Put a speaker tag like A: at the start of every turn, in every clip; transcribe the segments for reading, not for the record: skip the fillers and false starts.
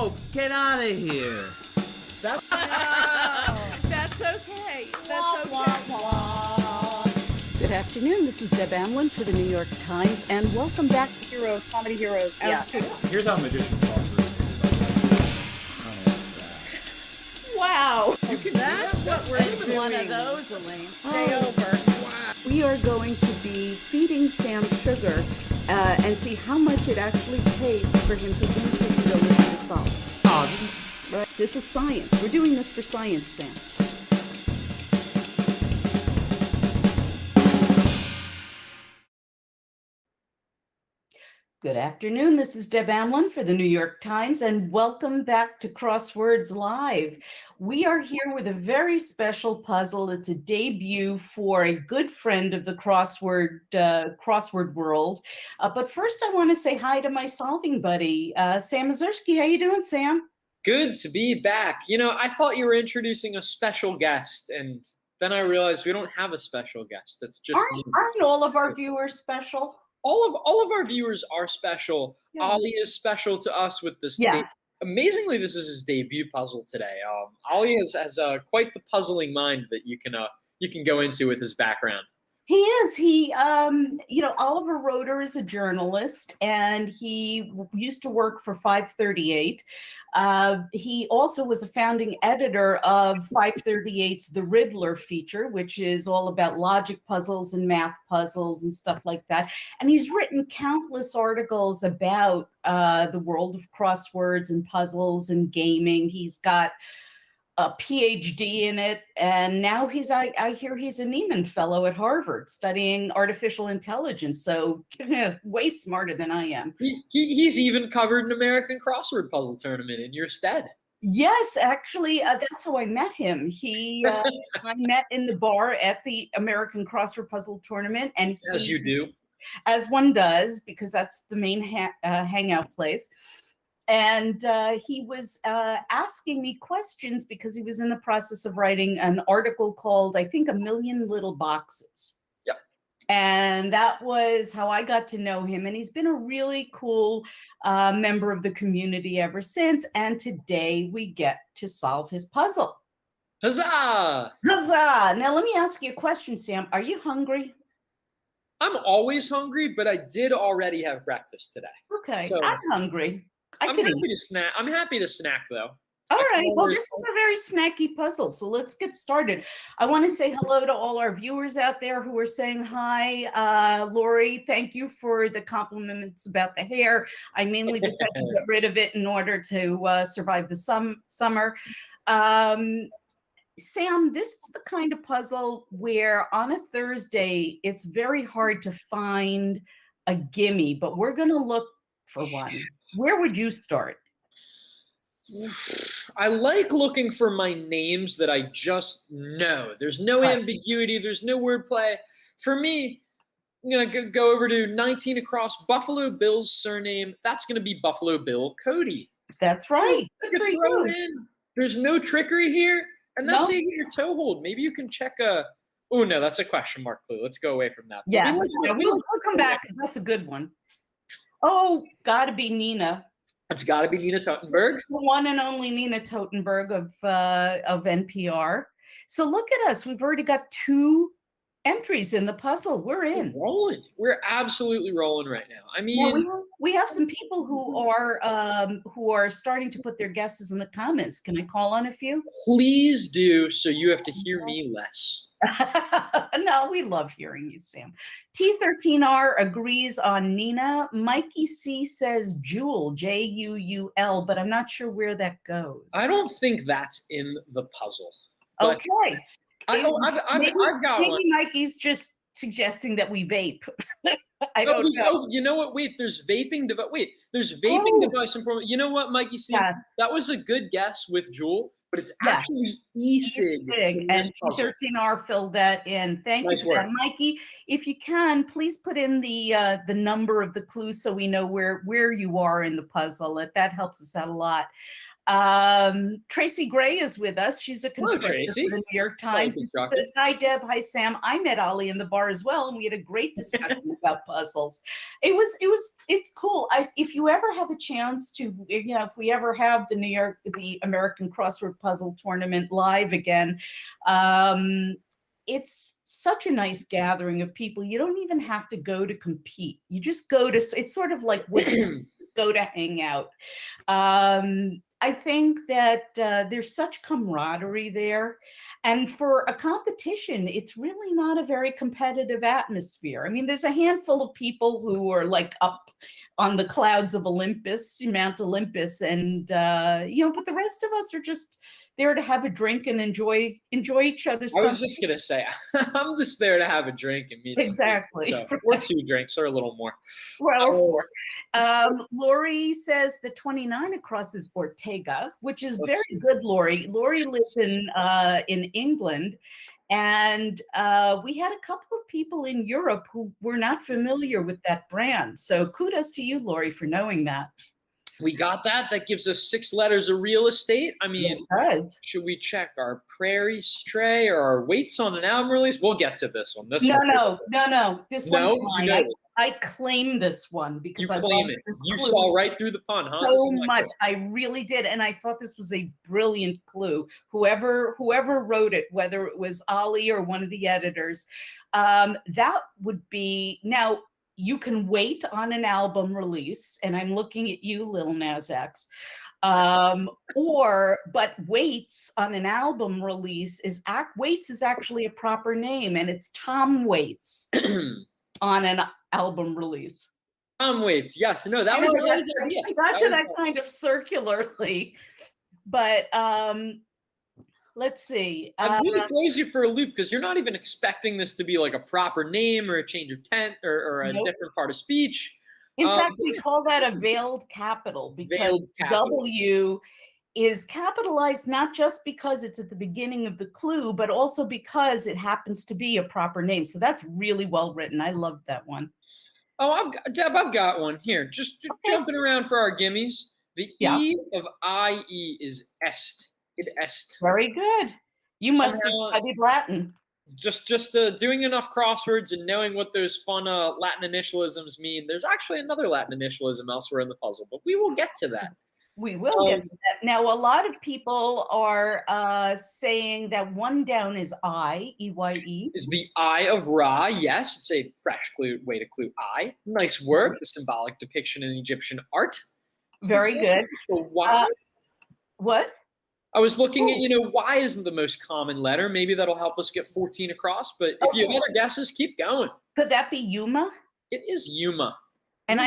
A: Oh, get out of here.
B: That's
C: That's okay. That's okay. Good afternoon. This is Deb Amlen for the New York Times, and welcome back to
D: Heroes, comedy heroes. Absolutely.
B: Here's how magicians solve
C: Wow.
A: That's what we're
C: It's
A: doing.
C: one of those, Elaine.
D: Stay over.
C: We are going to be feeding Sam sugar and see how much it actually takes for him to lose his ability to solve. Right? This is science. We're doing this for science, Sam. Good afternoon. This is Deb Amlen for the New York Times, and welcome back to Crosswords Live. We are here with a very special puzzle. It's a debut for a good friend of the crossword world. But first, I want to say hi to my solving buddy, Sam Ezersky. How you doing, Sam?
E: Good to be back. You know, I thought you were introducing a special guest, and then I realized we don't have a special guest. It's just
C: Aren't all of our viewers special?
E: all of our viewers are special.
C: Yeah.
E: Ollie is special to us with this.
C: Yeah.
E: Amazingly, this is his debut puzzle today. Ollie has quite the puzzling mind that you can go into with his background.
C: He is. Oliver Roeder is a journalist, and he used to work for 538. He also was a founding editor of 538's The Riddler feature, which is all about logic puzzles and math puzzles and stuff like that. And he's written countless articles about the world of crosswords and puzzles and gaming. He's got a PhD in it, and now I hear he's a Nieman Fellow at Harvard studying artificial intelligence, so way smarter than I am.
E: He's even covered an American crossword puzzle tournament in your stead.
C: Yes, actually, that's how I met him. I met in the bar at the American crossword puzzle tournament, and
E: As you do.
C: As one does, because that's the main hangout place. And he was asking me questions because he was in the process of writing an article called, I think, A Million Little Boxes.
E: Yep.
C: And that was how I got to know him. And he's been a really cool member of the community ever since. And today we get to solve his puzzle.
E: Huzzah!
C: Huzzah! Now, let me ask you a question, Sam. Are you hungry?
E: I'm always hungry, but I did already have breakfast today.
C: Okay,
E: So,
C: I'm hungry.
E: I'm happy to snack though.
C: All right. Well, this is a very snacky puzzle, so let's get started. I want to say hello to all our viewers out there who are saying hi. Lori, thank you for the compliments about the hair. I mainly just had to get rid of it in order to survive the summer. Sam, this is the kind of puzzle where on a Thursday, it's very hard to find a gimme, but we're going to look for one. Where would you start?
E: I like looking for my names that I just know. There's no ambiguity. There's no wordplay. For me, I'm going to go over to 19 across. Buffalo Bill's surname. That's going to be Buffalo Bill Cody.
C: That's right.
E: Throw it in. There's no trickery here. And that's how you get your toe hold. Maybe you can check a... Oh, no, that's a question mark clue. Let's go away from that.
C: Yes. We'll come back because that's a good one. Oh, gotta be Nina.
E: It's got to be Nina Totenberg.
C: The one and only Nina Totenberg of NPR. So look at us. We've already got 2 entries in the puzzle. We're in.
E: We're rolling. We're absolutely rolling right now. I mean,
C: yeah, we have some people who are starting to put their guesses in the comments. Can I call on a few?
E: Please do, so you have to hear me less.
C: No, we love hearing you, Sam. T13R agrees on Nina. Mikey C says Jewel, Juul, but I'm not sure where that goes.
E: I don't think that's in the puzzle.
C: Okay.
E: I've got
C: maybe
E: one.
C: Mikey's just suggesting that we vape. I don't know.
E: Oh, you know what? Wait, there's vaping device. Wait, there's vaping device in front. You know what, Mikey C?
C: Yes.
E: That was a good guess with Jewel, but it's actually e-cig.
C: And T13R filled that in. Thank you for that, Mikey. If you can, please put in the number of the clue so we know where you are in the puzzle. That helps us out a lot. Tracy Gray is with us. She's a constructor for
E: Tracy.
C: the New York Times. She says, hi, Deb. Hi, Sam. I met Ollie in the bar as well, and we had a great discussion about puzzles. It's cool. If you ever have a chance to, if we ever have the American Crossword Puzzle Tournament live again, it's such a nice gathering of people. You don't even have to go to compete. You just go to, it's sort of like go to hang out. I think that there's such camaraderie there. And for a competition, it's really not a very competitive atmosphere. I mean, there's a handful of people who are like up on the clouds of Olympus, Mount Olympus, and, but the rest of us are just there to have a drink and enjoy each other's company.
E: I was just going to say, I'm just there to have a drink and meet
C: exactly.
E: some people. So, or 2 drinks or a little more.
C: Well, 4. Lori says the 29 across is Ortega, which is very good, Lori. Lori lives in England. And we had a couple of people in Europe who were not familiar with that brand. So kudos to you, Lori, for knowing that.
E: We got that. That gives us 6 letters of real estate. I mean,
C: it does.
E: Should we check our Prairie Stray or our weights on an album release? We'll get to this one.
C: No. This one's mine. I claim this one because I
E: claim it. You saw right through the pun, huh?
C: So much. I really did. And I thought this was a brilliant clue. Whoever wrote it, whether it was Ollie or one of the editors, that would be now. You can wait on an album release, and I'm looking at you, Lil Nas X. But Waits on an album release Waits is actually a proper name, and it's Tom Waits on an album release.
E: Tom Waits, yes. No, that was
C: I got to that kind of circularly, but let's see.
E: It really throws you for a loop because you're not even expecting this to be like a proper name or a change of tent or a different part of speech.
C: In fact, we call that a veiled capital because W is capitalized not just because it's at the beginning of the clue, but also because it happens to be a proper name. So that's really well written. I love that one.
E: Oh, I've got one here. Just jumping around for our gimmies. The E of IE is est.
C: Very good. You must have studied Latin.
E: Just doing enough crosswords and knowing what those fun Latin initialisms mean. There's actually another Latin initialism elsewhere in the puzzle, but we will get to that.
C: We will get to that. Now, a lot of people are saying that one down is I, E-Y-E.
E: Is the Eye of Ra, yes. It's a fresh way to clue I. Nice work. The symbolic depiction in Egyptian art.
C: Very good. What?
E: I was looking at, Y isn't the most common letter. Maybe that'll help us get 14 across. But if you have other guesses, keep going.
C: Could that be Yuma?
E: It is Yuma.
C: And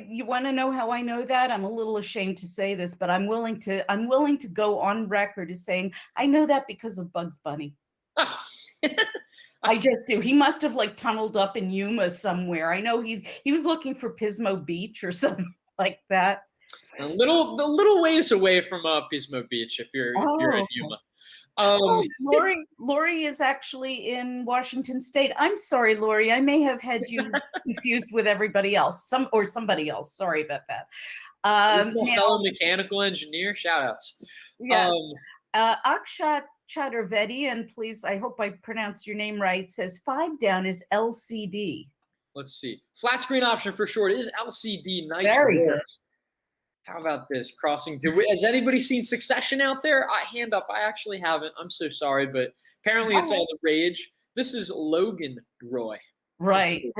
C: you want to know how I know that? I'm a little ashamed to say this, but I'm willing to go on record as saying I know that because of Bugs Bunny.
E: Oh.
C: I just do. He must have tunneled up in Yuma somewhere. I know he was looking for Pismo Beach or something like that.
E: A little ways away from Pismo Beach if you're in Yuma.
C: Lori is actually in Washington State. I'm sorry, Lori. I may have had you confused with everybody else, somebody else. Sorry about that.
E: Fellow mechanical engineer, shout outs.
C: Yes. Akshat Chaturvedi, and please, I hope I pronounced your name right, says 5 down is LCD.
E: Let's see. Flat screen option for short is LCD. Nice.
C: Very good.
E: How about this? Has anybody seen Succession out there? Hand up. I actually haven't. I'm so sorry, but apparently it's all the rage. This is Logan Roy.
C: Right.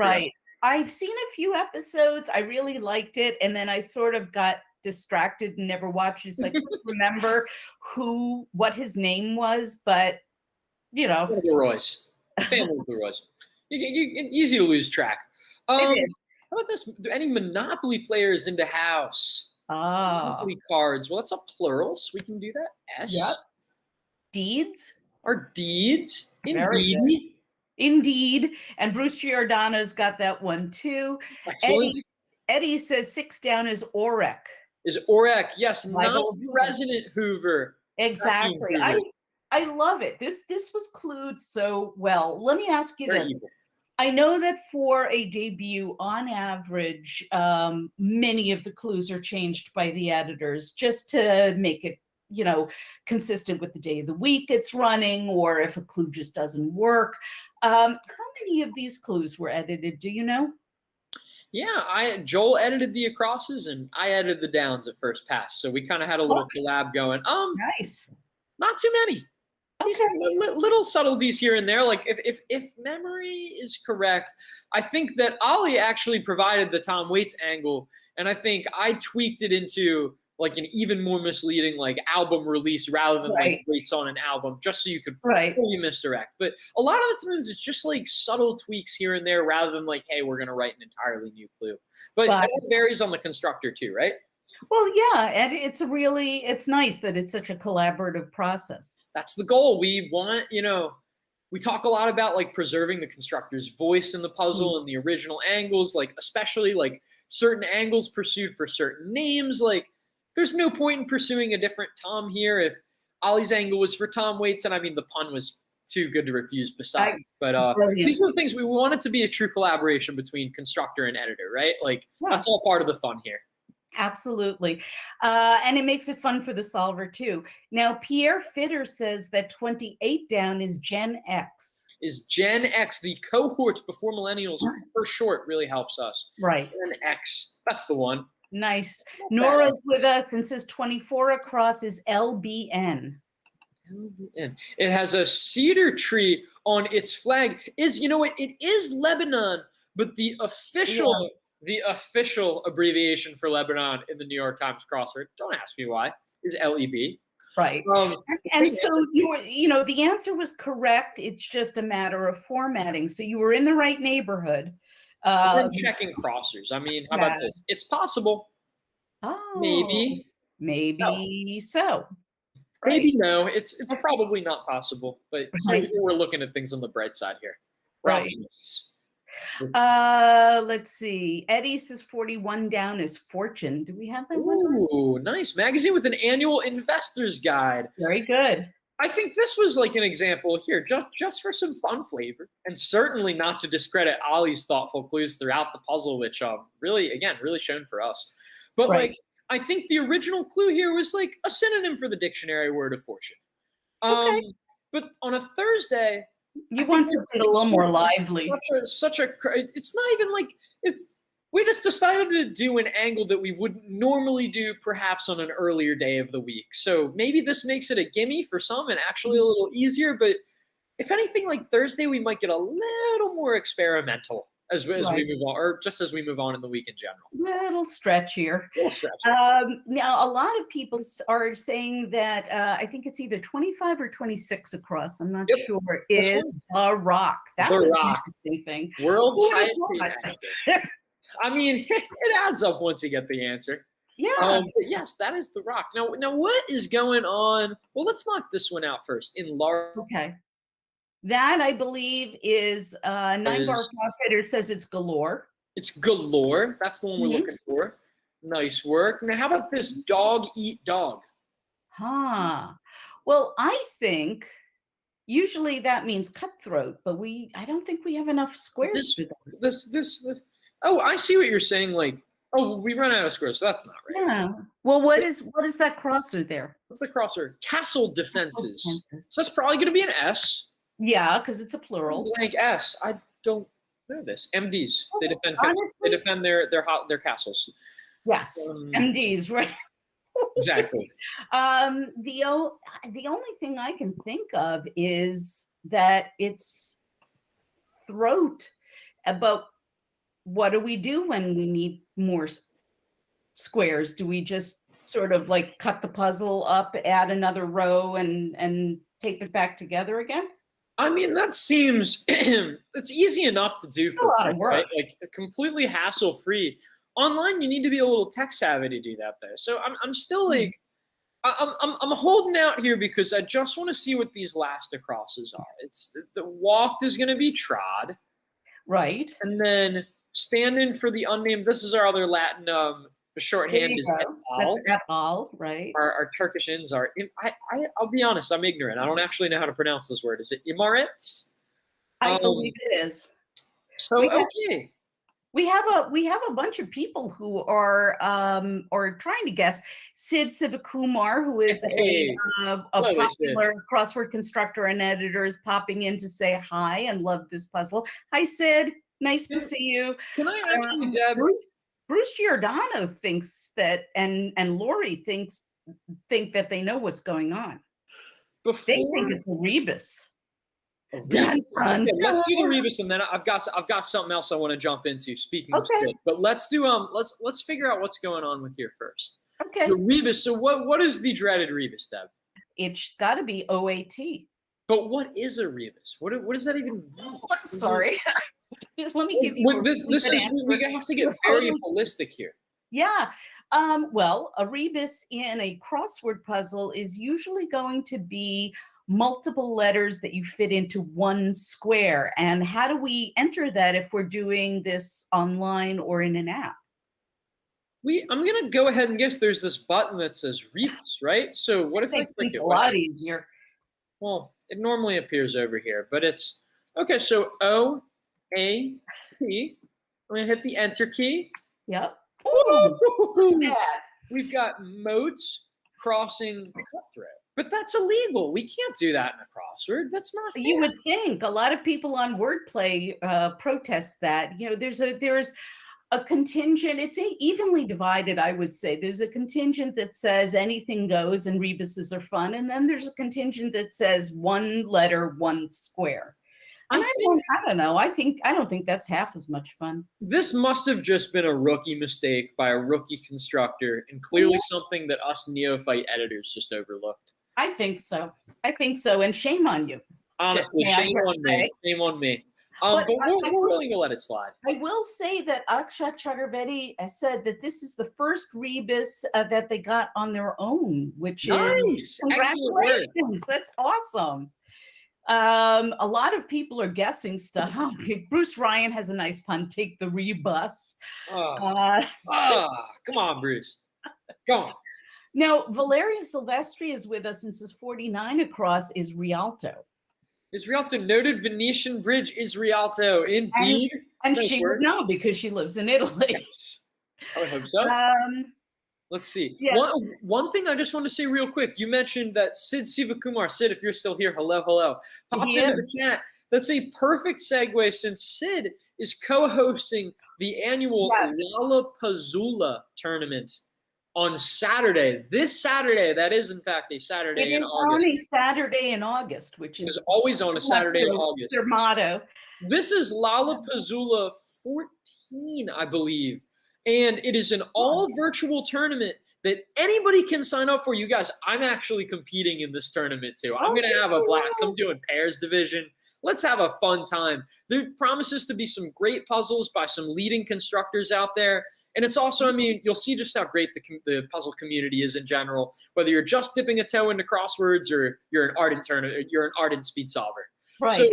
C: I've seen a few episodes. I really liked it, and then I sort of got distracted and never watched it. So I couldn't remember what his name was, but
E: The Roys. Family of the Roys. Easy to lose track. How about this? Any Monopoly players in the house? Monopoly cards. Well, that's a plural, so we can do that. S.
C: Yep. Deeds.
E: Or deeds.
C: Indeed. And Bruce Giordano's got that one too.
E: Excellent.
C: Eddie says 6 down is Orek.
E: Is Orek, yes, not President Hoover.
C: Exactly. I love it. This was clued so well. Let me ask you this. Evil. I know that for a debut, on average, many of the clues are changed by the editors just to make it consistent with the day of the week it's running, or if a clue just doesn't work. How many of these clues were edited? Do you know?
E: Yeah, Joel edited the acrosses and I edited the downs at first pass. So we kind of had a little collab going.
C: Nice.
E: Not too many.
C: Okay.
E: Little subtleties here and there. Like if memory is correct, I think that Ollie actually provided the Tom Waits angle, and I think I tweaked it into like an even more misleading like album release rather than like Waits on an album, just so you could fully misdirect. But a lot of the times it's just like subtle tweaks here and there rather than like, hey, we're gonna write an entirely new clue. But it varies on the constructor too, right?
C: Well, yeah, and it's nice that it's such a collaborative process.
E: That's the goal. We want, we talk a lot about like preserving the constructor's voice in the puzzle and the original angles, like especially like certain angles pursued for certain names. Like there's no point in pursuing a different Tom here if Ollie's angle was for Tom Waits, and I mean the pun was too good to refuse besides. But these are the things we want it to be, a true collaboration between constructor and editor, right? Like that's all part of the fun here.
C: Absolutely. And it makes it fun for the solver too. Now, Pierre Fitter says that 28 down is Gen X.
E: Is Gen X, the cohorts before millennials for short, really helps us.
C: Right.
E: Gen X, that's the one.
C: Nice. Nora's with us and says 24 across is LBN.
E: It has a cedar tree on its flag. It is Lebanon, but the official... The official abbreviation for Lebanon in the New York Times Crossword, don't ask me why, is LEB.
C: Right. And so the answer was correct. It's just a matter of formatting. So you were in the right neighborhood.
E: And checking crossers. I mean, how about this? It's possible.
C: Oh,
E: maybe
C: so.
E: Maybe no. It's probably not possible. But we're looking at things on the bright side here.
C: Right. Let's see. Eddie says 41 down is Fortune. Do we have that one?
E: Ooh, nice. Magazine with an annual investor's guide.
C: Very good.
E: I think this was like an example here, just for some fun flavor, and certainly not to discredit Ollie's thoughtful clues throughout the puzzle, which really shown for us. But like, I think the original clue here was like a synonym for the dictionary word of fortune. But on a Thursday,
C: you want something a little more lively.
E: It's not even like we just decided to do an angle that we wouldn't normally do perhaps on an earlier day of the week. So maybe this makes it a gimme for some and actually a little easier. But if anything, like Thursday, we might get a little more experimental as we move on, or just as we move on in the week in general.
C: Little stretchier. Now, a lot of people are saying that I think it's either 25 or 26 across. I'm not sure. Is a rock. That was an interesting thing.
E: World I mean, it adds up once you get the answer.
C: Yeah.
E: But yes, that is the rock. Now, what is going on? Well, let's knock this one out first.
C: Okay. That, I believe, is 9 Bar Fitter says it's galore.
E: It's galore. That's the one we're looking for. Nice work. Now, how about this dog eat dog?
C: Well, I think usually that means cutthroat, but I don't think we have enough squares for that.
E: Oh, I see what you're saying. Like, we run out of squares, so that's not right.
C: Yeah. Well, what is that crosser there?
E: What's the crosser? Castle defenses. So that's probably going to be an S.
C: Yeah, because it's a plural.
E: Blank S. I don't know this. MDs. They defend. They defend their castles.
C: Yes, MDs, right?
E: Exactly.
C: The only thing I can think of is that it's throat. But what do we do when we need more squares? Do we just sort of like cut the puzzle up, add another row, and tape it back together again?
E: I mean, that seems it's easy enough to do for
C: a lot of work,
E: right? Like completely hassle-free. Online, you need to be a little tech savvy to do that there. So I'm still like, I'm holding out here because I just want to see what these last acrosses are. It's the walked is going to be trod,
C: right?
E: And then stand in for the unnamed. This is our other Latin. The shorthand is et al.
C: That's et al, right?
E: Our Turkish ends are. I'll be honest. I'm ignorant. I don't actually know how to pronounce this word. Is it imaret?
C: I believe it is.
E: So okay.
C: We have a bunch of people who are trying to guess. Sid Sivakumar, who is
E: Hey.
C: a
E: Hello,
C: popular crossword constructor and editor, is popping in to say hi and love this puzzle. Hi, Sid. Nice to see you.
E: Can I actually, Deb?
C: Bruce Giordano thinks that, and Lori think that they know what's going on. They think it's a rebus.
E: Okay, let's do the rebus, and then I've got something else I want to jump into. Speaking of Sid, but let's do let's figure out what's going on with here first.
C: Okay.
E: The rebus. So what is the dreaded rebus, Deb?
C: It's got to be OAT.
E: But what is a rebus? What does that even mean?
C: Sorry. Let me give you
E: this is we have to get very holistic here.
C: Yeah. Well, a rebus in a crossword puzzle is usually going to be multiple letters that you fit into one square. And how do we enter that if we're doing this online or in an app?
E: I'm going to go ahead and guess there's this button that says rebus, right? So what if I click it?
C: It's a lot easier.
E: Well, it normally appears over here, but it's okay. So OAT. I'm going to hit the enter key.
C: Yep.
E: Ooh, we've got moats crossing cutthroat. But that's illegal. We can't do that in a crossword. That's not fair.
C: You would think. A lot of people on Wordplay protest that. You know, there's a contingent. It's evenly divided, I would say. There's a contingent that says anything goes and rebuses are fun, and then there's a contingent that says one letter, one square. And I don't know. I don't think that's half as much fun.
E: This must have just been a rookie mistake by a rookie constructor, and clearly something that us neophyte editors just overlooked.
C: I think so. And shame on you.
E: Honestly, shame on me. Shame on me. But we're willing to let it slide.
C: I will say that Akshat Chaturvedi has said that this is the first rebus that they got on their own, which is congratulations. That's awesome. A lot of people are guessing stuff. Bruce Ryan has a nice pun. Take the rebus.
E: Come on, Bruce. Go on.
C: Now, Valeria Silvestri is with us and says 49 across is Rialto.
E: Is Rialto noted Venetian bridge? Is Rialto indeed?
C: And she would know because she lives in Italy.
E: Yes. I would hope so. Let's see.
C: Yes.
E: One thing I just want to say real quick. You mentioned that Sid Sivakumar. Sid, if you're still here, hello. Popped into the chat. That's a perfect segue since Sid is co-hosting the annual Lollapuzzoola tournament on Saturday. This Saturday, that is in fact a Saturday in August.
C: It is on a Saturday in August, which is
E: always on a Saturday in August.
C: Their motto.
E: This is Lollapuzzoola 14, I believe. And it is an all-virtual tournament that anybody can sign up for. You guys, I'm actually competing in this tournament too. I'm going to have a blast. I'm doing pairs division. Let's have a fun time. There promises to be some great puzzles by some leading constructors out there. And it's also, I mean, you'll see just how great the puzzle community is in general, whether you're just dipping a toe into crosswords or you're an ardent speed solver.
C: Right.
E: So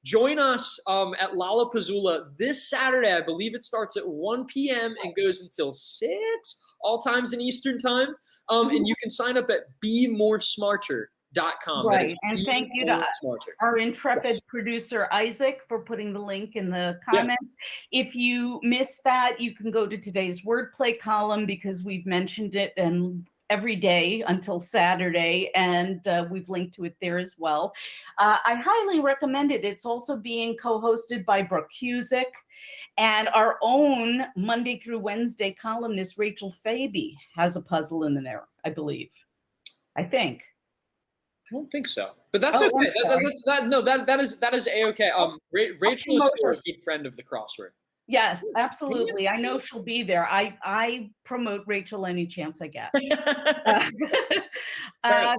E: join us at Lollapuzzoola this Saturday. I believe it starts at 1 p.m. and goes until 6, all times in Eastern time. And you can sign up at BeMoreSmarter.com.
C: Right, and thank you to our intrepid producer Isaac for putting the link in the comments. If you missed that, you can go to today's wordplay column because we've mentioned it and every day until Saturday, and we've linked to it there as well. I highly recommend it. It's also being co-hosted by Brooke Cusick, and our own Monday through Wednesday columnist Rachel Faby has a puzzle in there, I believe. I think.
E: I don't think so, but that's okay. That is a-okay. Rachel is still a good friend of the crossword.
C: Yes, absolutely. I know she'll be there. I promote Rachel any chance I get.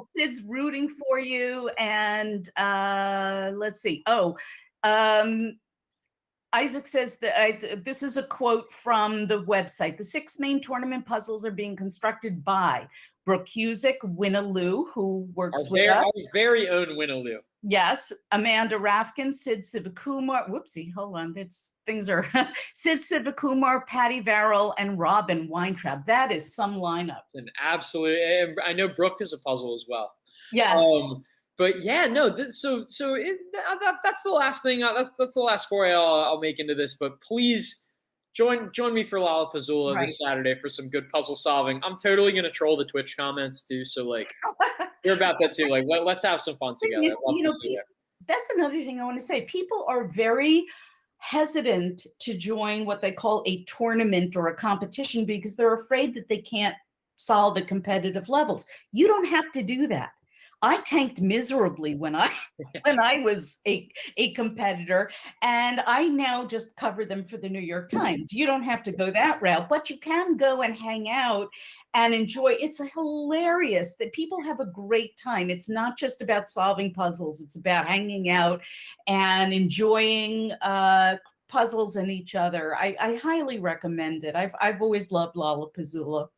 C: Sid's rooting for you, and let's see. Isaac says that this is a quote from the website. The 6 main tournament puzzles are being constructed by Brooke Cusick, Winna Lou, who works with us.
E: Our very own Winna Lou.
C: Yes, Amanda Rafkin, Sid Sivakumar. Whoopsie, hold on. Things are Sid Sivakumar, Patty Varrell, and Robin Weintraub. That is some lineup.
E: It's an absolute. I know Brooke is a puzzle as well.
C: Yes.
E: But yeah, no. That's the last thing. That's the last foray I'll make into this. But please Join me for Lollapuzzoola
C: Right.
E: this Saturday for some good puzzle solving. I'm totally gonna troll the Twitch comments too. So like, we're about that too. Like, let's have some fun together.
C: Is,
E: I'd love to see that.
C: that's another thing I want to say. People are very hesitant to join what they call a tournament or a competition because they're afraid that they can't solve the competitive levels. You don't have to do that. I tanked miserably when I was a competitor, and I now just cover them for the New York Times. You don't have to go that route, but you can go and hang out and enjoy. It's hilarious that people have a great time. It's not just about solving puzzles. It's about hanging out and enjoying puzzles and each other. I highly recommend it. I've always loved Lollapuzzoola.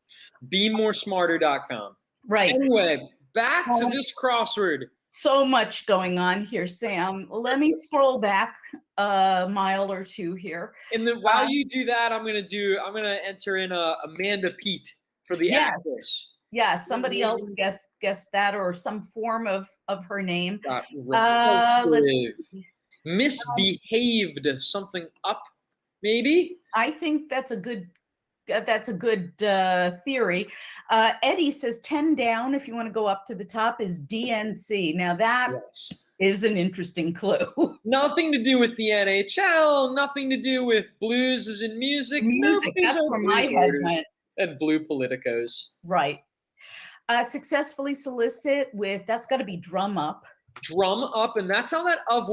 E: BeMoreSmarter.com.
C: Right.
E: Anyway, back to this crossword.
C: So much going on here, Sam. Let me scroll back a mile or two here.
E: And then while you do that, I'm gonna enter in Amanda Pete for the actress.
C: Yeah, somebody else guessed that, or some form of her name.
E: Misbehaved something up, maybe.
C: I think that's a good theory. Eddie says 10 down, if you want to go up to the top, is DNC. Now that is an interesting clue.
E: Nothing to do with the NHL, nothing to do with blues as in music.
C: Music, that's where my head went.
E: And blue politicos.
C: Right. Successfully solicit with, that's got to be drum up.
E: Drum up, and that's how that up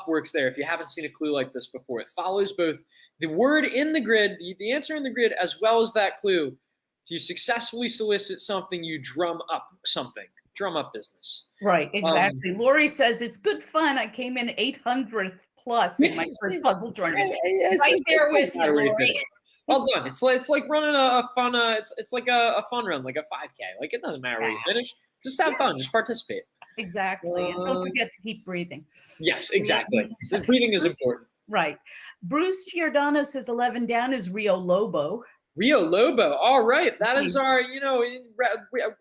E: works there. If you haven't seen a clue like this before, it follows both the word in the grid, the answer in the grid, as well as that clue. If you successfully solicit something, you drum up something. Drum up business.
C: Right, exactly. Lori says it's good fun. I came in 800th plus in my first puzzle tournament. Right there with you, Lori.
E: Well done. It's like running a fun. It's like a fun run, like a 5K. Like, it doesn't matter where you finish. Just have fun. Just participate.
C: Exactly. And don't forget to keep breathing.
E: Yes, exactly. Breathing is important.
C: Right. Bruce Giordano says 11 down is Rio Lobo.
E: Rio Lobo. All right. That is our, I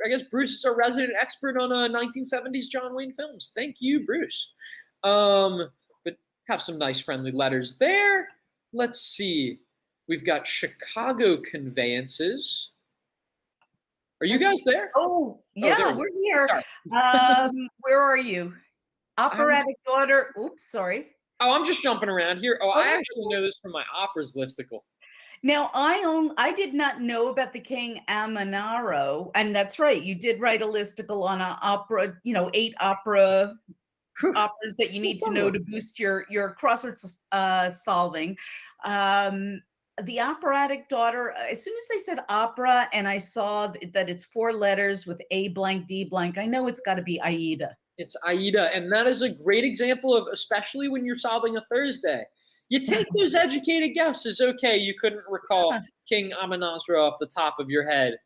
E: guess Bruce is our resident expert on 1970s John Wayne films. Thank you, Bruce. But have some nice friendly letters there. Let's see. We've got Chicago Conveyances. Are you guys there?
C: Oh, yeah, we're here. Where are you? Operatic Daughter. Oops, sorry.
E: Oh, I'm just jumping around here. Oh, I actually know this from my operas listicle.
C: Now, I did not know about the King Amonaro, and that's right. You did write a listicle on an opera, 8 operas that you need to know to boost your crossword solving. The Operatic Daughter, as soon as they said opera and I saw that it's 4 letters with A blank, D blank, I know it's got to be Aida.
E: It's Aida, and that is a great example of, especially when you're solving a Thursday, you take those educated guesses. Okay, you couldn't recall King Amonasro off the top of your head.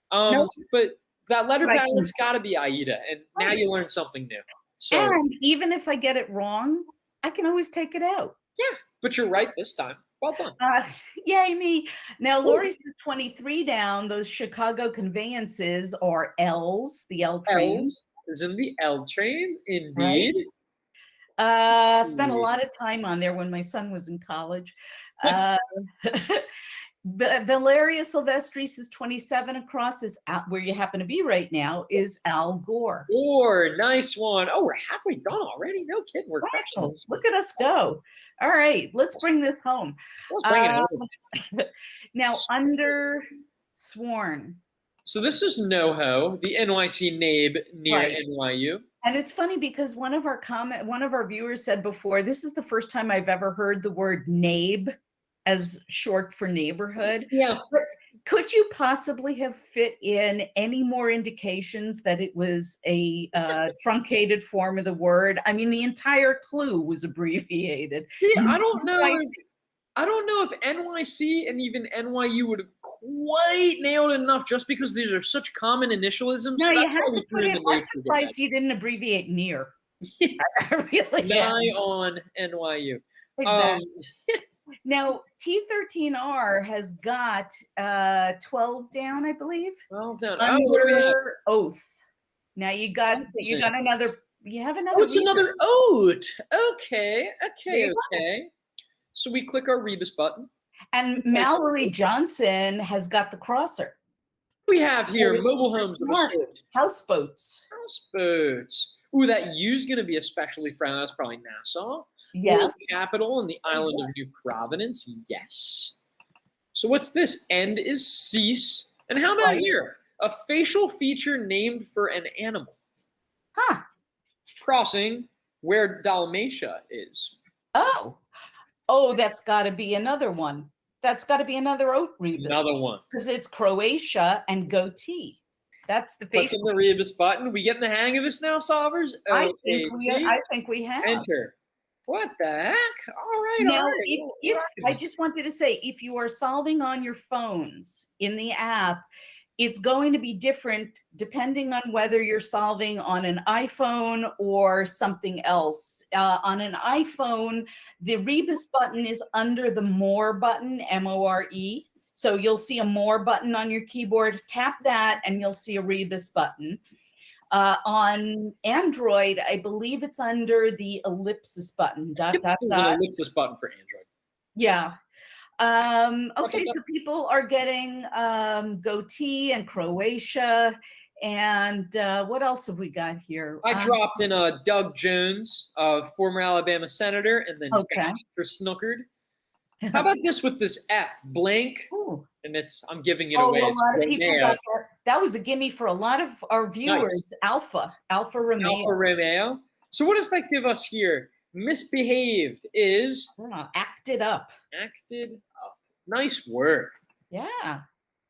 E: But that letter pattern's got to be Aida, and now you learn something new. So,
C: and even if I get it wrong, I can always take it out.
E: Yeah, but you're right this time. Well done.
C: Yay me. Now, Lori says 23 down. Those Chicago Conveyances are L's, the L train.
E: L's is in the L train, indeed.
C: Right. Spent a lot of time on there when my son was in college. Valeria Silvestri says 27 across is where you happen to be right now is Al Gore.
E: Gore, nice one. Oh, we're halfway done already. No kidding. We're
C: wow, look at us go. All right, let's bring this home.
E: Let's bring it home.
C: Now, under sworn.
E: So this is NoHo, the NYC NABE near NYU.
C: And it's funny because one of our viewers said before, this is the first time I've ever heard the word NABE as short for neighborhood.
E: Yeah.
C: But could you possibly have fit in any more indications that it was a truncated form of the word? I mean, the entire clue was abbreviated.
E: Yeah, I don't know if NYC and even NYU would have quite nailed enough, just because these are such common initialisms.
C: No,
E: so
C: you
E: that's
C: have
E: why we
C: to put
E: in
C: it. I'm surprised you didn't abbreviate near. I really
E: Nigh on NYU.
C: Exactly. Now, T13R has got 12 down, I believe.
E: 12 down.
C: Under oath. Now you got another. You have another.
E: Oh, it's another oath. Okay. So we click our Rebus button.
C: And Mallory Johnson has got the crosser.
E: We have here
C: There's
E: mobile homes of a
C: smart.
E: sort.
C: Houseboats.
E: Houseboats. Ooh, that U's going to be especially friendly. That's probably Nassau.
C: Yeah.
E: World capital and the island of New Providence. Yes. So what's this? End is cease. And how about
C: Right.
E: here? A facial feature named for an animal.
C: Huh.
E: Crossing where Dalmatia is.
C: Oh. Oh, that's got to be another one. That's got to be another oat rebus.
E: Another one.
C: Because it's Croatia and goatee. That's the
E: Click
C: facial.
E: the rebus button. We getting the hang of this now, solvers?
C: I think we have.
E: Enter. What the heck? All right.
C: Now,
E: all right.
C: if I just wanted to say, if you are solving on your phones in the app, it's going to be different depending on whether you're solving on an iPhone or something else. On an iPhone, the rebus button is under the More button, M-O-R-E. So you'll see a More button on your keyboard. Tap that and you'll see a rebus button. On Android, I believe it's under the ellipsis button.
E: There's an ellipsis button for Android.
C: Yeah. Okay, so people are getting goatee and Croatia. And what else have we got here?
E: I dropped in Doug Jones, former Alabama senator, and then
C: Okay.
E: for snookered. How about this with this F, blank?
C: Ooh.
E: And I'm giving it away.
C: A lot of
E: It's
C: people
E: Romeo.
C: got that. That was a gimme for a lot of our viewers. Alpha Romeo.
E: Alfa Romeo. So what does that give us here? Misbehaved is
C: Acted up.
E: acted up. Nice word.
C: Yeah,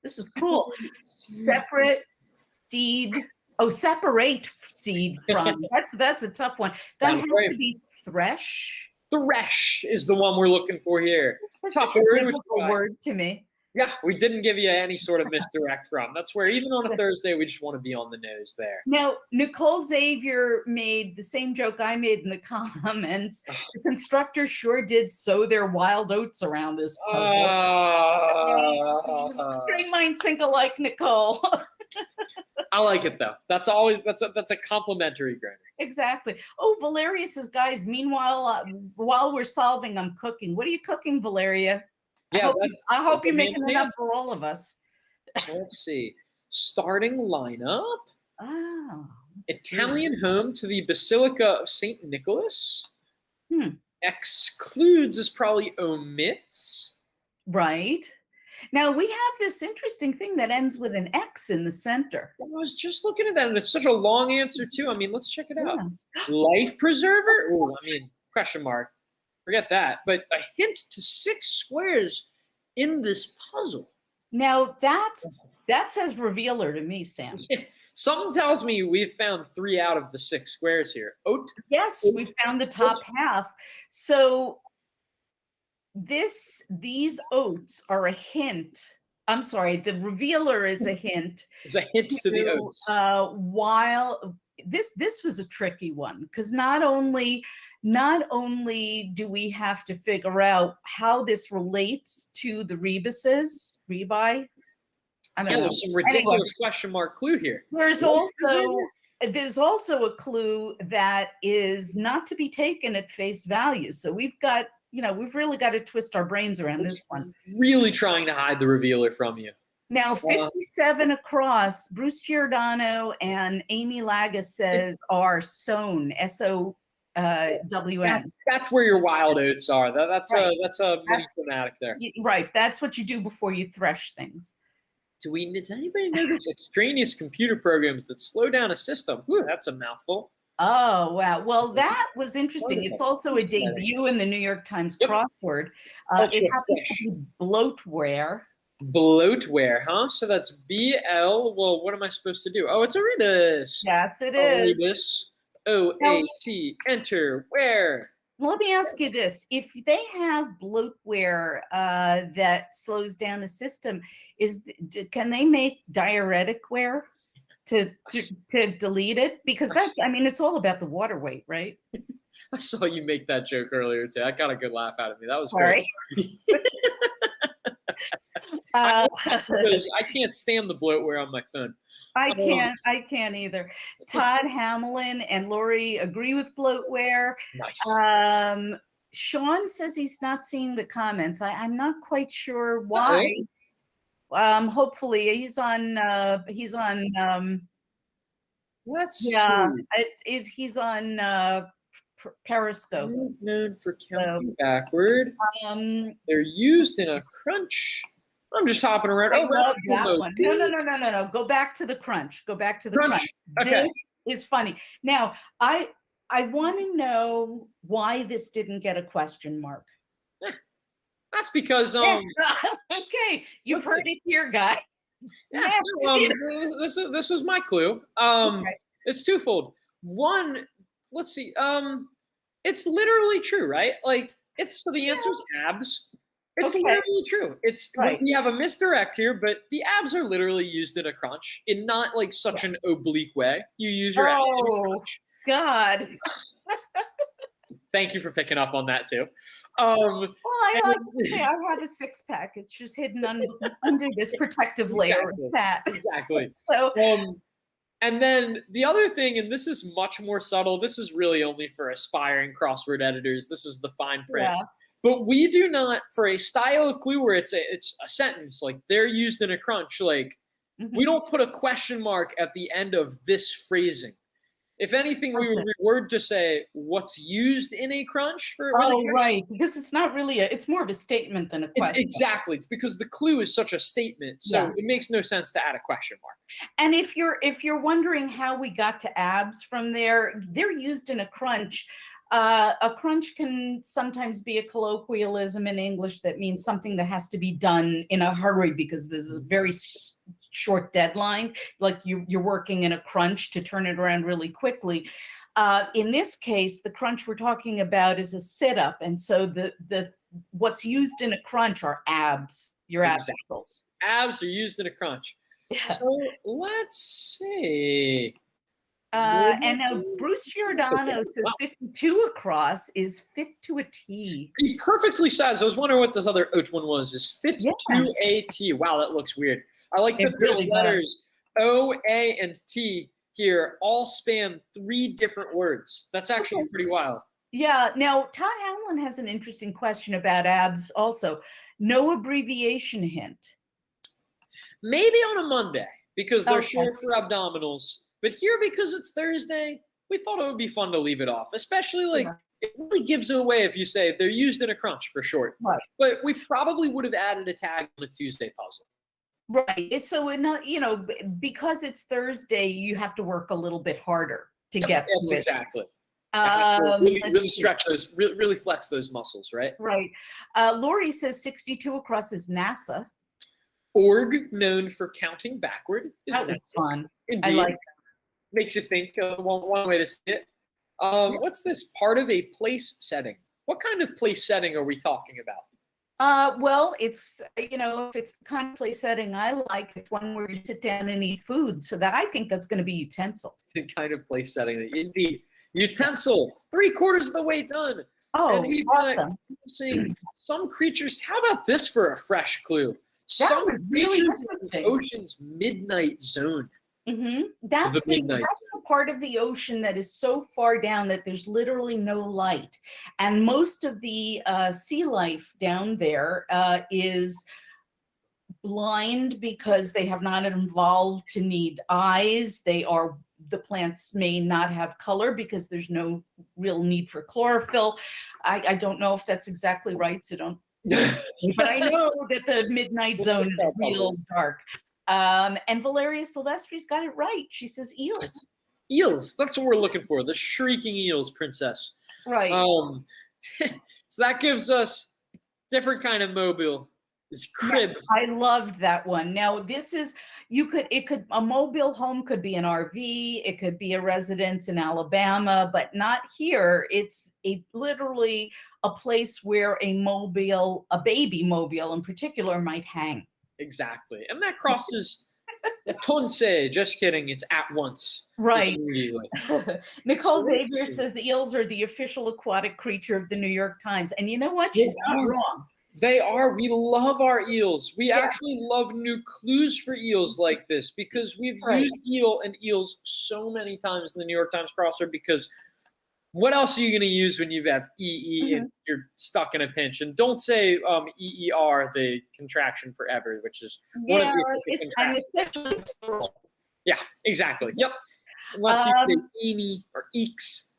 C: this is cool. Separate seed. Oh, separate seed from. That's a tough one. That
E: That's
C: has
E: right.
C: to be thresh.
E: Thresh is the one we're looking for here.
C: That's
E: Tough
C: such a
E: word,
C: biblical
E: which-
C: word to me.
E: Yeah, we didn't give you any sort of misdirect from. That's where even on a Thursday, we just want to be on the nose there.
C: Now, Nicole Xavier made the same joke I made in the comments. The constructors sure did sow their wild oats around this puzzle. Great minds think alike, Nicole.
E: I like it though. That's a complimentary grammar.
C: Exactly. Oh, Valeria says, guys, meanwhile, while we're solving, I'm cooking. What are you cooking, Valeria?
E: Yeah,
C: I hope you're
E: that's
C: making enough for all of us.
E: So let's see. Starting lineup.
C: Oh.
E: Italian home to the Basilica of St. Nicholas. Excludes is probably omits.
C: Right. Now we have this interesting thing that ends with an X in the center.
E: I was just looking at that, and it's such a long answer too. I mean, let's check it out. Life preserver? Ooh, I mean, question mark. Forget that. But a hint to 6 squares in this puzzle.
C: Now that says revealer to me, Sam.
E: Something tells me we've found 3 out of the 6 squares here. Oat.
C: Yes, we found the top half. So these oats are a hint. I'm sorry, the revealer is a hint.
E: It's a hint to the oats.
C: While this was a tricky one, because not only do we have to figure out how this relates to the rebuses, rebi. I don't know.
E: There's some ridiculous question mark clue here.
C: There's also a clue that is not to be taken at face value. So we've really got to twist our brains around this one.
E: Really trying to hide the revealer from you.
C: Now, 57 across, Bruce Giordano and Amy Lagas says are sown, S-O-W-N.
E: That's where your wild oats are. That's
C: Right.
E: a mini thematic there.
C: Right, that's what you do before you thresh things.
E: Does anybody know there's extraneous computer programs that slow down a system? Ooh, that's a mouthful.
C: Oh, wow. Well, that was interesting. It's also a debut in the New York Times Crossword. It happens to be bloatware.
E: Bloatware, huh? So that's B-L. Well, what am I supposed to do? Oh, it's a rebus.
C: Yes, it is.
E: Rebus. O-A-T. Enter. Where?
C: Let me ask you this. If they have bloatware that slows down a system, can they make diuretic ware to delete it? Because it's all about the water weight, right?
E: I saw you make that joke earlier too. That got a good laugh out of me. That was
C: Sorry.
E: great. I can't stand the bloatware on my phone.
C: I can't either. Todd Hamlin and Lori agree with bloatware.
E: Nice.
C: Sean says he's not seeing the comments. I'm not quite sure why. Hopefully he's on.
E: Let's
C: Yeah,
E: see.
C: he's on Periscope.
E: Known for counting backward. They're used in a crunch. I'm just hopping around.
C: I
E: Oh,
C: love that
E: mode.
C: one. No. Go back to the crunch. Go back to the crunch.
E: Okay.
C: This is funny. Now, I want to know why this didn't get a question mark.
E: That's because
C: okay, you've heard it here, guys.
E: Yeah, this was my clue.
C: Okay.
E: It's twofold. One, let's see. It's literally true, right? Like so the answer is abs. It's literally true. It's
C: right.
E: We have a misdirect here, but the abs are literally used in a crunch in not like such an oblique way. You use your abs.
C: Oh God.
E: Thank you for picking up on that too.
C: Well, I like to say I have a six-pack. It's just hidden under this protective layer of fat.
E: Exactly.
C: So,
E: and then the other thing, and this is much more subtle. This is really only for aspiring crossword editors. This is the fine print.
C: yeah.
E: But we do not, for a style of clue where it's a sentence, like they're used in a crunch, like we don't put a question mark at the end of this phrasing. If anything, we would reword to say what's used in a crunch for.
C: Right, because it's not really it's more of a statement than a question.
E: Exactly, it's because the clue is such a statement, so it makes no sense to add a question mark.
C: And if you're wondering how we got to abs from there, they're used in a crunch. A crunch can sometimes be a colloquialism in English that means something that has to be done in a hurry because there's a very short deadline, like you're working in a crunch to turn it around really quickly. In this case, the crunch we're talking about is a sit-up, and so the what's used in a crunch are abs, your abs muscles.
E: Abs are used in a crunch. Yeah. So let's see.
C: And now Bruce Giordano says 52 across is fit to a T.
E: He perfectly says. I was wondering what this other one was. Is fit to a T. Wow, that looks weird. I like that those letters O, A, and T here all span 3 different words. That's actually pretty wild.
C: Yeah. Now, Todd Allen has an interesting question about abs also. No abbreviation hint.
E: Maybe on a Monday because they're short for abdominals. But here, because it's Thursday, we thought it would be fun to leave it off, especially it really gives it away if you say they're used in a crunch for short.
C: Right.
E: But we probably would have added a tag on a Tuesday puzzle.
C: Right. So, because it's Thursday, you have to work a little bit harder to get to it.
E: Exactly. Really stretch those, really flex those muscles, right?
C: Right. Lori says 62 across is NASA.
E: Org, known for counting backward.
C: That was fun.
E: Indeed.
C: I like that.
E: Makes you think one way to see it. What's this? Part of a place setting. What kind of place setting are we talking about?
C: Well, it's, if it's the kind of place setting I like, it's one where you sit down and eat food. So that I think that's going to be utensils.
E: The kind of place setting. Indeed. Utensil. 3/4 of the way done.
C: Oh, awesome.
E: Saying some creatures. How about this for a fresh clue?
C: Some
E: creatures in the ocean's midnight zone.
C: That's the part of the ocean that is so far down that there's literally no light. And most of the sea life down there is blind because they have not evolved to need eyes. The plants may not have color because there's no real need for chlorophyll. I don't know if that's exactly right, so don't. But I know that the midnight zone is real dark. And Valeria Silvestri's got it right. She says eels.
E: Eels. That's what we're looking for. The shrieking eels, princess.
C: Right.
E: So that gives us different kind of mobile. It's crib.
C: Yeah, I loved that one. Now this is, a mobile home could be an RV. It could be a residence in Alabama, but not here. It's literally a place where a baby mobile in particular might hang.
E: Exactly. And that crosses Ponce. Just kidding. It's at once.
C: Right. Nicole Xavier says eels are the official aquatic creature of the New York Times. And you know what? She's not wrong.
E: They are. We love our eels. We actually love new clues for eels like this because we've used eel and eels so many times in the New York Times Crossword because What else are you going to use when you have EE and you're stuck in a pinch? And don't say EER, the contraction for ever, which is one of the
C: especially plural.
E: Yeah, exactly. Yep. Unless you say eeny or eeks.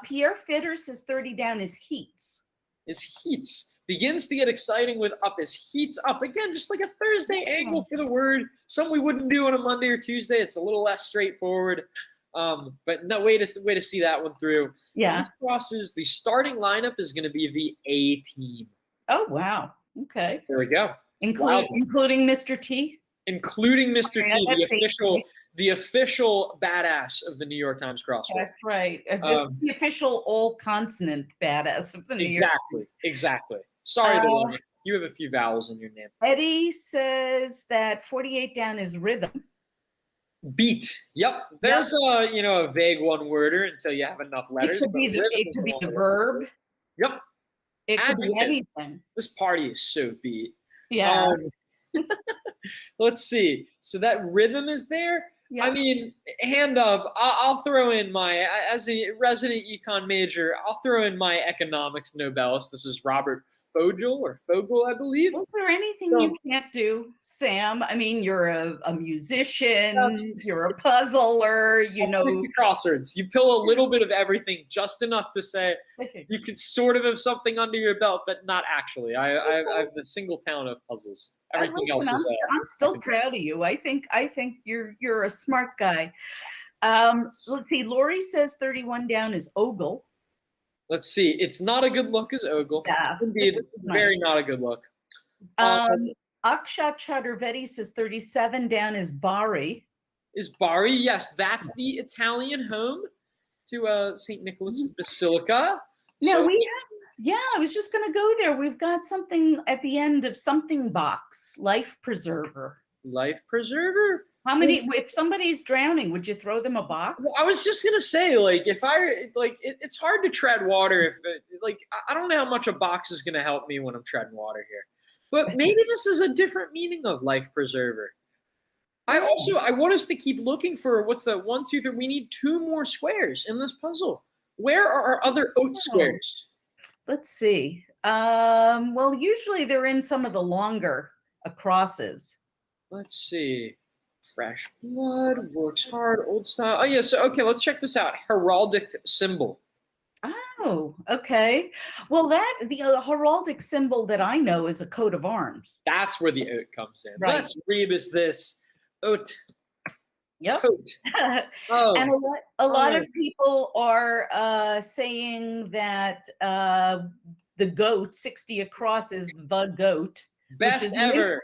C: Pierre Fitter says 30 down is heats.
E: Is heats. Begins to get exciting with up is heats up. Again, just like a Thursday angle for the word. Something we wouldn't do on a Monday or Tuesday. It's a little less straightforward. But no, way to see that one through.
C: Yeah.
E: These crosses, the starting lineup is going to be the A team.
C: Oh, wow. Okay.
E: There we go.
C: Including Mr. T?
E: Including Mr. T, the official badass of the New York Times Crossword.
C: That's right. The official all-consonant badass of the New York Times.
E: Exactly. Sorry, Delaney. You have a few vowels in your name.
C: Eddie says that 48 down is rhythm.
E: Beat. Yep. There's a vague one-worder until you have enough letters.
C: It could be the verb.
E: Yep.
C: It could be anything.
E: This party is so beat.
C: Yeah.
E: Let's see. So that rhythm is there. Yeah. I mean, hand up. I'll throw in my, as a resident econ major, I'll throw in my economics Nobelist. This is Robert Fogel, I believe.
C: Is there anything you can't do, Sam? I mean, you're a musician, you're a puzzler, you know.
E: Crosswords. You pull a little bit of everything, just enough to say you could sort of have something under your belt, but not actually. I have the single talent of puzzles. Everything else is,
C: I'm still proud of you. I think you're a smart guy. Let's see. Lori says 31 down is ogle.
E: Let's see. It's not a good look as ogle.
C: Yeah,
E: indeed, very not a good look.
C: Akshat Chaturvedi says 37 down is Bari.
E: Is Bari? Yes, that's the Italian home to St. Nicholas Basilica.
C: No, I was just going to go there. We've got something at the end of something box, life preserver.
E: Life preserver?
C: How many, if somebody's drowning, would you throw them a box?
E: Well, I was just going to say, it's hard to tread water. I don't know how much a box is going to help me when I'm treading water here. But maybe this is a different meaning of life preserver. I want us to keep looking for, what's the 1, 2, 3, we need 2 more squares in this puzzle. Where are our other oat squares?
C: Let's see. Well, usually they're in some of the longer crosses.
E: Let's see. Fresh blood, works hard, old style. Oh, yeah. So, okay, let's check this out. Heraldic symbol.
C: Oh, okay. Well, the heraldic symbol that I know is a coat of arms.
E: That's where the oat comes in.
C: Right.
E: Let's rebus this. Oat.
C: Yep.
E: Oh.
C: And a lot of people are saying that the goat, 60 across, is the goat.
E: Best ever.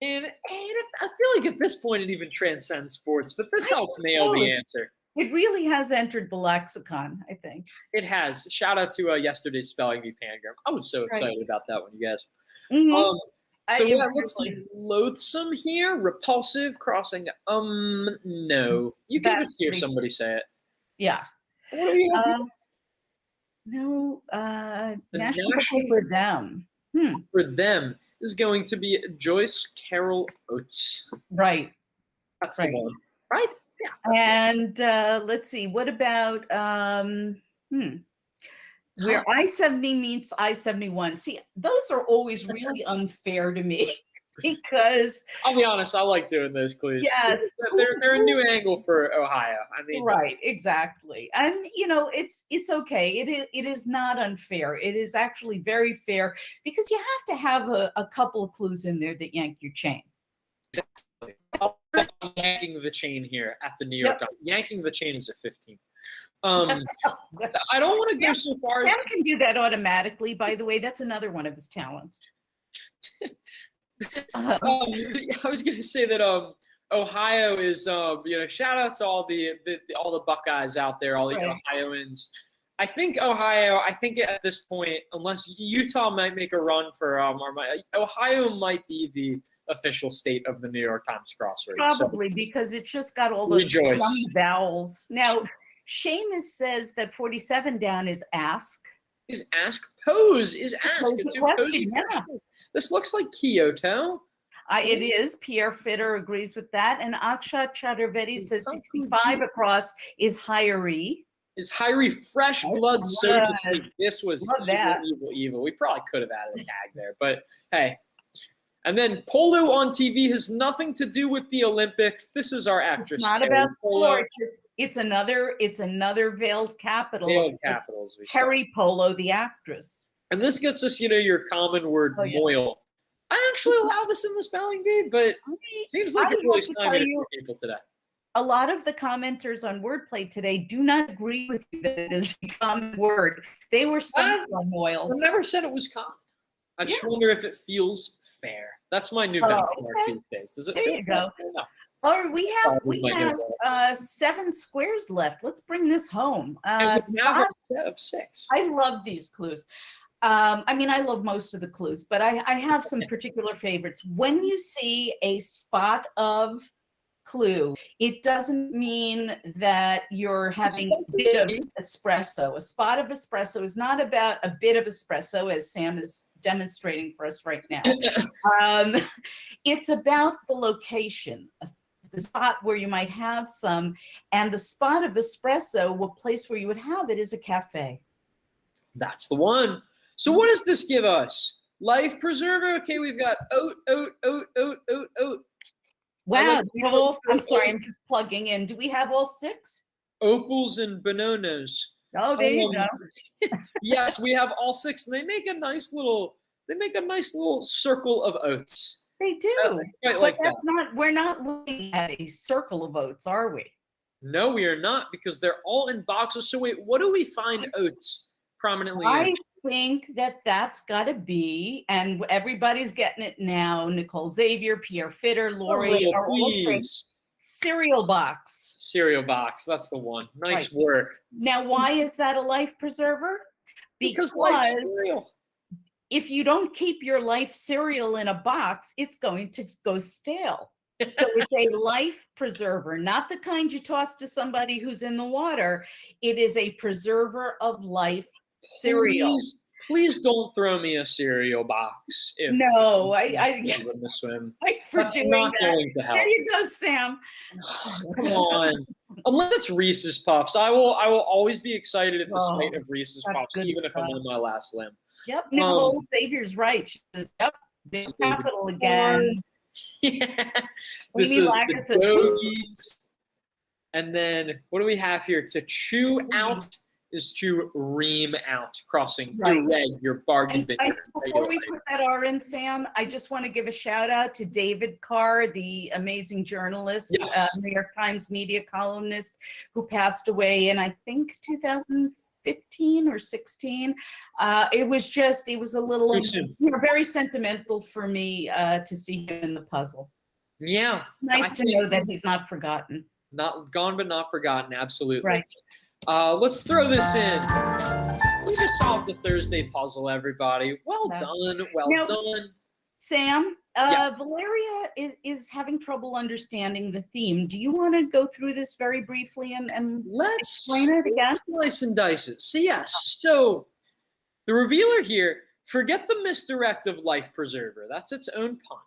E: And I feel like at this point it even transcends sports, but this helps nail the answer.
C: It really has entered the lexicon, I think.
E: It has. Shout out to yesterday's Spelling Bee Pangram. I was so excited about that one, you guys.
C: Mm-hmm.
E: Let's do loathsome here. Repulsive, crossing. No. You can just hear somebody say it.
C: Yeah.
E: What are you
C: No, National for them.
E: For them is going to be Joyce Carol Oates.
C: Right.
E: That's the one. Right? Yeah.
C: And let's see. What about where I-70 meets I-71? See, those are always really unfair to me because
E: I'll be honest, I like doing those clues.
C: Yes,
E: they're a new angle for Ohio. I mean,
C: right, exactly. And it's okay. It is not unfair. It is actually very fair because you have to have a couple of clues in there that yank your chain.
E: Exactly. Yanking the chain here at the New York Times. Yanking the chain is a 15. I don't want to go so far.
C: Sam can do that automatically, by the way. That's another one of his talents.
E: I was going to say that Ohio is shout out to all the Buckeyes out there, all the Ohioans. I think at this point, unless Utah might make a run for Ohio might be the official state of the New York Times Crossword.
C: Probably because it's just got all those vowels. Now, Seamus says that 47 down is ask.
E: Is ask. Pose is ask.
C: It's a question, yeah.
E: This looks like Kyoto.
C: It is. Pierre Fitter agrees with that. And Akshat Chaturvedi says 65 across is hiree.
E: is Hyrie fresh blood, so to speak. This was
C: Love that.
E: evil. We probably could have added a tag there, but hey. And then polo on TV has nothing to do with the Olympics. This is our actress.
C: It's not
E: Terry
C: about
E: Polo.
C: sport. It's another veiled capital.
E: Veiled capitals.
C: Terry Polo, the actress.
E: And this gets us, your common word, moil. I actually allow this in the spelling bee, but it seems like it really stymied for people today.
C: A lot of the commenters on Wordplay today do not agree with you that it is a common word. They were stumped on moils.
E: I never said it was common. I just wonder if it feels fair. That's my new benchmark these days. Does it
C: there
E: feel
C: you go.
E: fair? No.
C: Or we have 7 squares left. Let's bring this home.
E: And we have a set of 6.
C: I love these clues. I love most of the clues, but I have some particular favorites. When you see a spot of clue, it doesn't mean that you're having a bit of espresso. A spot of espresso is not about a bit of espresso, as Sam is demonstrating for us right now. It's about the location, the spot where you might have some, and the spot of espresso, what place where you would have it is a cafe.
E: That's the one. So what does this give us? Life preserver. Okay, we've got oat.
C: Wow. I'm sorry, I'm just plugging in. Do we have all 6?
E: Opals and bananas.
C: Oh, there you go.
E: Yes, we have all 6, and they make a nice little circle of oats.
C: They do.
E: But
C: we're not looking at a circle of oats, are we?
E: No, we are not, because they're all in boxes. So wait, what do we find oats prominently in?
C: I think that's got to be, and everybody's getting it now, Nicole Xavier, Pierre Fitter, Lori, are all saying cereal box.
E: Cereal box, that's the one. Nice work.
C: Now, why is that a life preserver?
E: Because life cereal.
C: If you don't keep your life cereal in a box, it's going to go stale. So it's a life preserver, not the kind you toss to somebody who's in the water. It is a preserver of life cereal.
E: Please don't throw me a cereal box.
C: No,
E: in the swim.
C: That's
E: not going to help.
C: There you go, Sam.
E: Come on. Unless it's Reese's Puffs, I will always be excited at the sight of Reese's Puffs, even if I'm on my last limb.
C: Yep, Nicole Xavier's right. She says, "Yep, big capital again."
E: Yeah. This is the gogies. And then what do we have here? To chew out is to ream out, crossing your red, your bargain bin.
C: Before we put that R in, Sam, I just want to give a shout out to David Carr, the amazing journalist, New York Times media columnist, who passed away in, I think, 2015 or 16. It was a little, very sentimental for me to see him in the puzzle.
E: Yeah.
C: Nice to know that he's not forgotten.
E: Not gone, but not forgotten. Absolutely.
C: Right.
E: Let's throw this in. We just solved the Thursday puzzle, everybody. Well done. Well done.
C: Sam, Valeria is having trouble understanding the theme. Do you want to go through this very briefly and explain it again?
E: Slice and dice it. So yes, so the revealer here, forget the misdirect of life preserver. That's its own pun.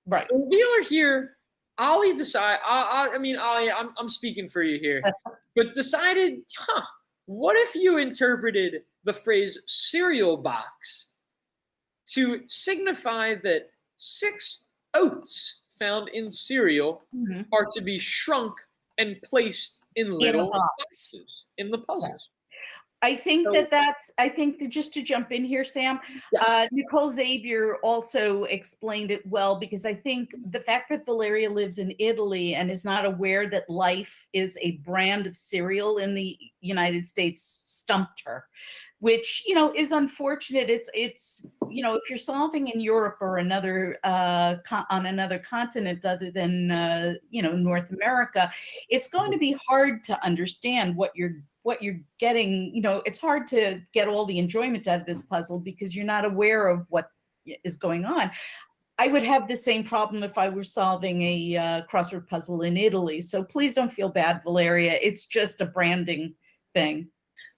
C: Right.
E: The revealer here, Ollie decided, Ollie, I'm speaking for you here, but decided, what if you interpreted the phrase cereal box to signify that 6 oats found in cereal are to be shrunk and placed in little boxes in the puzzles.
C: I think just to jump in here, Sam, Nicole Xavier also explained it well, because I think the fact that Valeria lives in Italy and is not aware that Life is a brand of cereal in the United States stumped her, which, is unfortunate. It's if you're solving in Europe or another on another continent other than North America, it's going to be hard to understand what you're getting. It's hard to get all the enjoyment out of this puzzle because you're not aware of what is going on. I would have the same problem if I were solving a crossword puzzle in Italy. So please don't feel bad, Valeria. It's just a branding thing.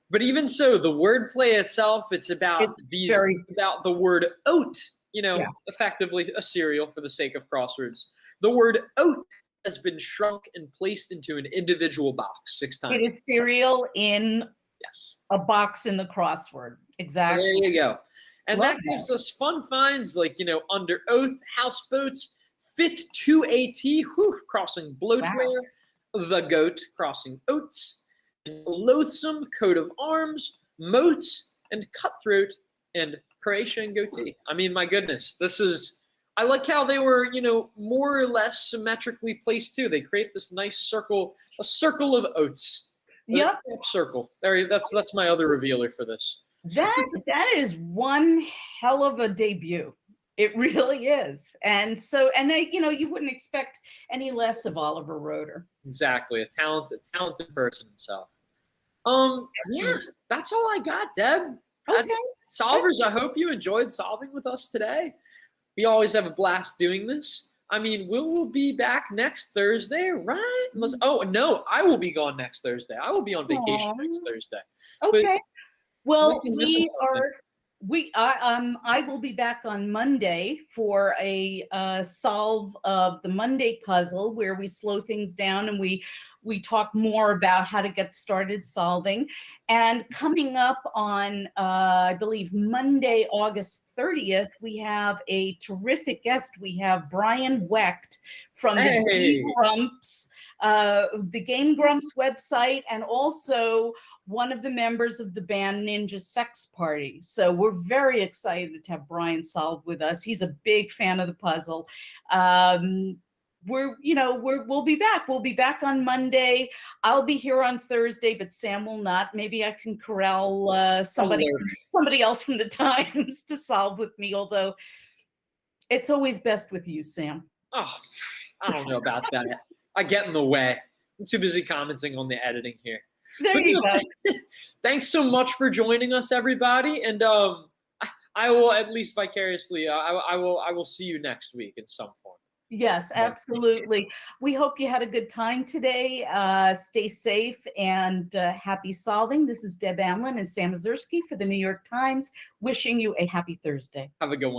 E: But even so, the wordplay itself, it's about the word oat, effectively a cereal for the sake of crosswords. The word oat has been shrunk and placed into an individual box 6
C: It
E: times.
C: is cereal in
E: Yes.
C: a box in the crossword.
E: So
C: Exactly.
E: there you go. And
C: Love
E: that gives us fun finds like, Under Oath, Houseboats, Fit to AT, crossing bloatware, The Goat, crossing oats, and Loathsome, Coat of Arms, Moats, and Cutthroat, and Croatia and Goatee. I mean, my goodness, I like how they were, more or less symmetrically placed too. They create this nice circle, a circle of oats.
C: Yep.
E: Circle. That's my other revealer for this.
C: That is one hell of a debut. It really is. And you wouldn't expect any less of Oliver Roeder.
E: Exactly. A talented person himself. Yeah, that's all I got, Deb.
C: Okay.
E: Solvers, I hope you enjoyed solving with us today. We always have a blast doing this. I mean, we'll be back next Thursday, right? Oh, no, I will be gone next Thursday. I will be on vacation next Thursday.
C: Okay. Well, I will be back on Monday for a solve of the Monday puzzle where we slow things down and we talk more about how to get started solving. And coming up on, I believe, Monday, August 30th, we have a terrific guest. We have Brian Wecht from the Game Grumps website, and also one of the members of the band Ninja Sex Party. So we're very excited to have Brian solve with us. He's a big fan of the puzzle. We'll be back. We'll be back on Monday. I'll be here on Thursday, but Sam will not. Maybe I can corral somebody else from the Times to solve with me, although it's always best with you, Sam.
E: Oh, I don't know about that. I get in the way. I'm too busy commenting on the editing here.
C: There you go.
E: Thanks so much for joining us, everybody. And I will, at least vicariously, I will see you next week in some form.
C: Yes, absolutely. We hope you had a good time today. Stay safe and happy solving. This is Deb Amlen and Sam Ezersky for the New York Times, wishing you a happy Thursday.
E: Have a good one.